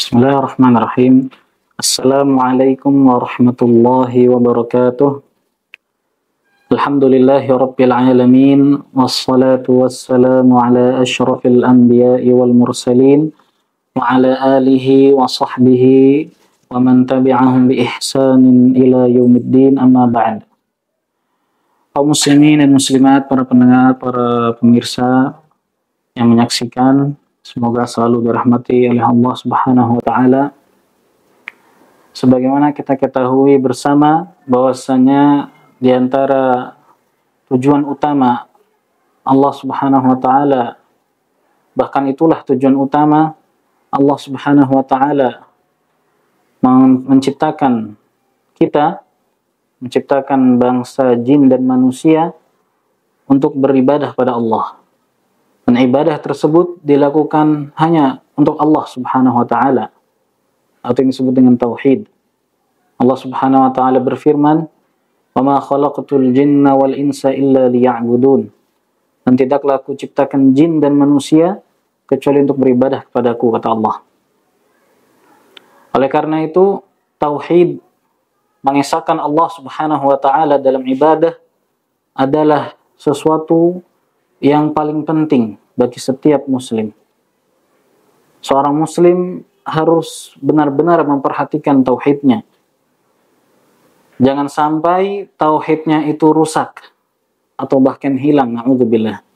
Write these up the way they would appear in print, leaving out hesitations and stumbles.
Bismillahirrahmanirrahim. Assalamualaikum warahmatullahi wabarakatuh. Alhamdulillahi rabbil alamin. Wassalatu wassalamu ala ashrafil anbiya'i wal mursalin. Wa ala alihi wa sahbihi wa man tabi'ahum bi ihsanin ila yaumiddin, amma ba'd. Kaum muslimin dan muslimat, para pendengar, para pemirsa yang menyaksikan, semoga selalu dirahmati oleh Allah Subhanahu wa taala. Sebagaimana kita ketahui bersama bahwasanya di antara tujuan utama Allah Subhanahu wa taala, bahkan itulah tujuan utama Allah Subhanahu wa taala menciptakan kita, menciptakan bangsa jin dan manusia untuk beribadah pada Allah. Dan ibadah tersebut dilakukan hanya untuk Allah Subhanahu wa taala, atau yang disebut dengan tauhid. Allah Subhanahu wa taala berfirman, "Wa ma khalaqtul jinna wal insa illa liya'budun." Dan tidaklah aku ciptakan jin dan manusia kecuali untuk beribadah kepadaku, kata Allah. Oleh karena itu, tauhid, mengesahkan Allah Subhanahu wa taala dalam ibadah, adalah sesuatu yang paling penting bagi setiap muslim. Seorang muslim harus benar-benar memperhatikan tauhidnya. Jangan sampai tauhidnya itu rusak atau bahkan hilang, na'udzubillah.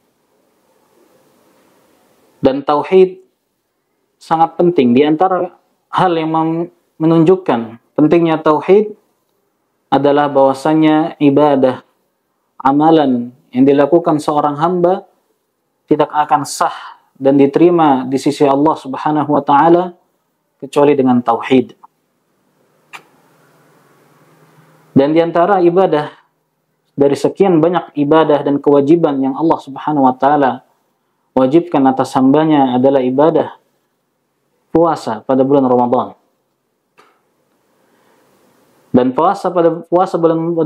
Dan tauhid sangat penting. Di antara hal yang menunjukkan pentingnya tauhid adalah bahwasanya ibadah, amalan yang dilakukan seorang hamba tidak akan sah dan diterima di sisi Allah Subhanahu wa taala kecuali dengan tauhid. Dan di antara ibadah, dari sekian banyak ibadah dan kewajiban yang Allah Subhanahu wa taala wajibkan atas hambanya, adalah ibadah puasa pada bulan Ramadan. Dan puasa pada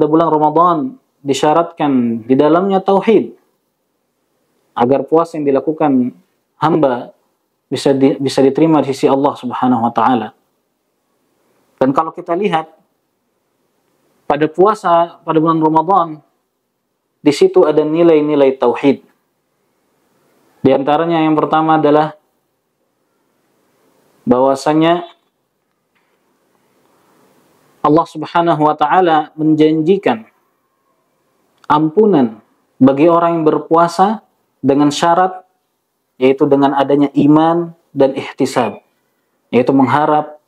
bulan Ramadan disyaratkan di dalamnya tauhid, agar puasa yang dilakukan hamba bisa diterima di sisi Allah Subhanahu wa taala. Dan kalau kita lihat pada puasa pada bulan Ramadan, di situ ada nilai-nilai tauhid. Di antaranya yang pertama adalah bahwasanya Allah Subhanahu wa taala menjanjikan ampunan bagi orang yang berpuasa dengan syarat, yaitu dengan adanya iman dan ihtisab, yaitu mengharap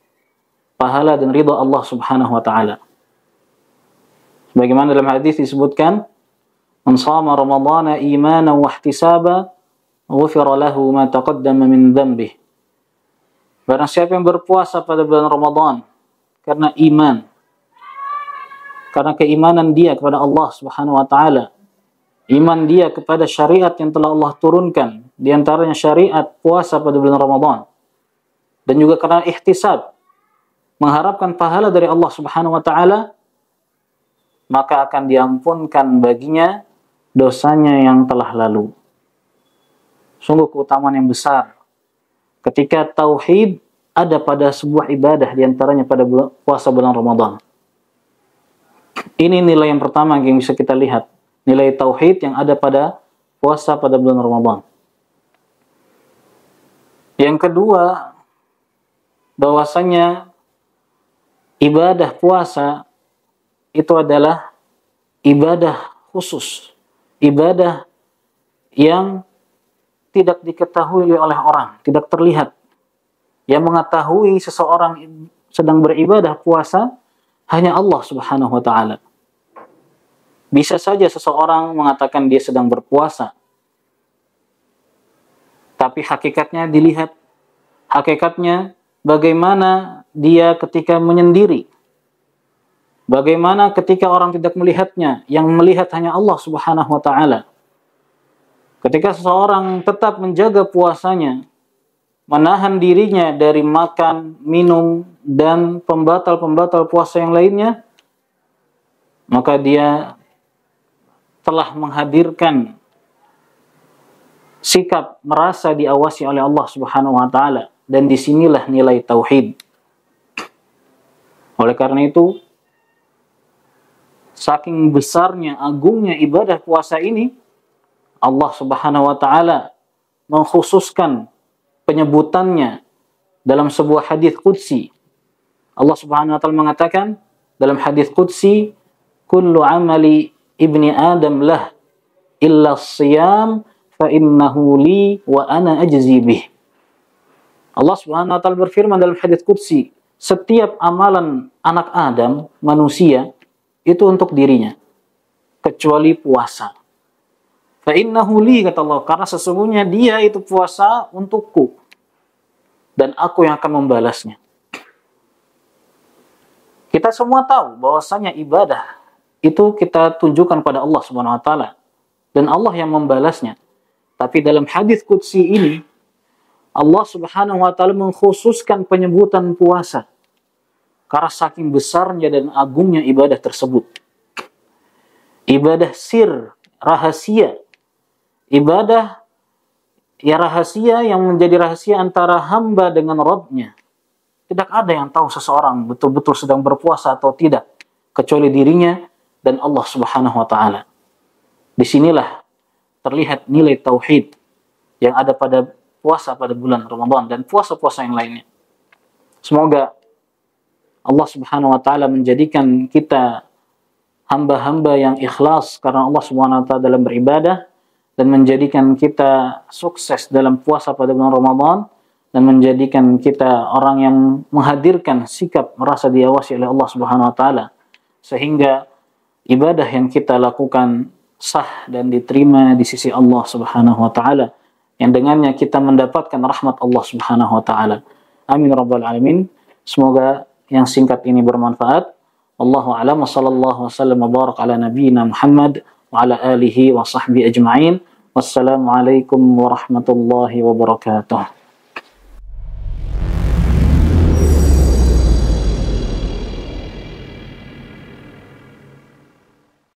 pahala dan ridha Allah Subhanahu wa taala. Sebagaimana dalam hadis disebutkan, "Man shama ramadhana imanan wa ihtisaba, ghufira lahu ma taqaddama min dhanbihi." Barang siapa yang berpuasa pada bulan Ramadan karena iman, karena keimanan dia kepada Allah Subhanahu wa taala, iman dia kepada syariat yang telah Allah turunkan, di antaranya syariat puasa pada bulan Ramadan, dan juga karena ihtisab, mengharapkan pahala dari Allah Subhanahu wa taala, maka akan diampunkan baginya dosanya yang telah lalu. Sungguh keutamaan yang besar ketika tauhid ada pada sebuah ibadah, di antaranya pada puasa bulan Ramadan. Ini nilai yang pertama yang bisa kita lihat, nilai tauhid yang ada pada puasa pada bulan Ramadan. Yang kedua, bahwasanya ibadah puasa itu adalah ibadah khusus, ibadah yang tidak diketahui oleh orang, tidak terlihat. Yang mengetahui seseorang sedang beribadah puasa hanya Allah Subhanahu wa taala. Bisa saja seseorang mengatakan dia sedang berpuasa, tapi hakikatnya dilihat. Hakikatnya bagaimana dia ketika menyendiri, bagaimana ketika orang tidak melihatnya, yang melihat hanya Allah Subhanahu wa taala. Ketika seseorang tetap menjaga puasanya, menahan dirinya dari makan, minum, dan pembatal-pembatal puasa yang lainnya, maka dia telah menghadirkan sikap merasa diawasi oleh Allah Subhanahu wa taala, dan disinilah nilai tauhid. Oleh karena itu, saking besarnya, agungnya ibadah puasa ini, Allah Subhanahu wa Ta'ala mengkhususkan penyebutannya dalam sebuah hadis qudsi. Allah Subhanahu wa Ta'ala mengatakan dalam hadis qudsi, kullu amali ibni Adam lah illa siyam fa innahu li wa ana ajzi bih. Allah Subhanahu wa Ta'ala berfirman dalam hadis qudsi, setiap amalan anak Adam, manusia, itu untuk dirinya, kecuali puasa. Fa innahu li, kata Allah, karena sesungguhnya dia itu puasa untukku, dan aku yang akan membalasnya. Kita semua tahu bahwasanya ibadah itu kita tunjukkan pada Allah Subhanahu wa Ta'ala, dan Allah yang membalasnya. Tapi dalam hadis qudsi ini, Allah Subhanahu wa Ta'ala mengkhususkan penyebutan puasa karena saking besarnya dan agungnya ibadah tersebut. Ibadah sir, rahasia. Ibadah ya rahasia yang menjadi rahasia antara hamba dengan Rabb-nya. Tidak ada yang tahu seseorang betul-betul sedang berpuasa atau tidak, kecuali dirinya dan Allah Subhanahu wa Ta'ala. Disinilah terlihat nilai tauhid yang ada pada puasa pada bulan Ramadan dan puasa-puasa yang lainnya. Semoga Allah Subhanahu wa Ta'ala menjadikan kita hamba-hamba yang ikhlas karena Allah Subhanahu wa Ta'ala dalam beribadah, dan menjadikan kita sukses dalam puasa pada bulan Ramadan, dan menjadikan kita orang yang menghadirkan sikap merasa diawasi oleh Allah Subhanahu wa Ta'ala, sehingga ibadah yang kita lakukan sah dan diterima di sisi Allah Subhanahu wa Ta'ala, yang dengannya kita mendapatkan rahmat Allah Subhanahu wa Ta'ala. Amin rabbal alamin. Semoga yang singkat ini bermanfaat. Wallahu a'lam, wa sallallahu wasallam wa barak ala nabiyyina Muhammad wa ala alihi wa sahbihi ajma'in. Wassalamualaikum warahmatullahi wabarakatuh.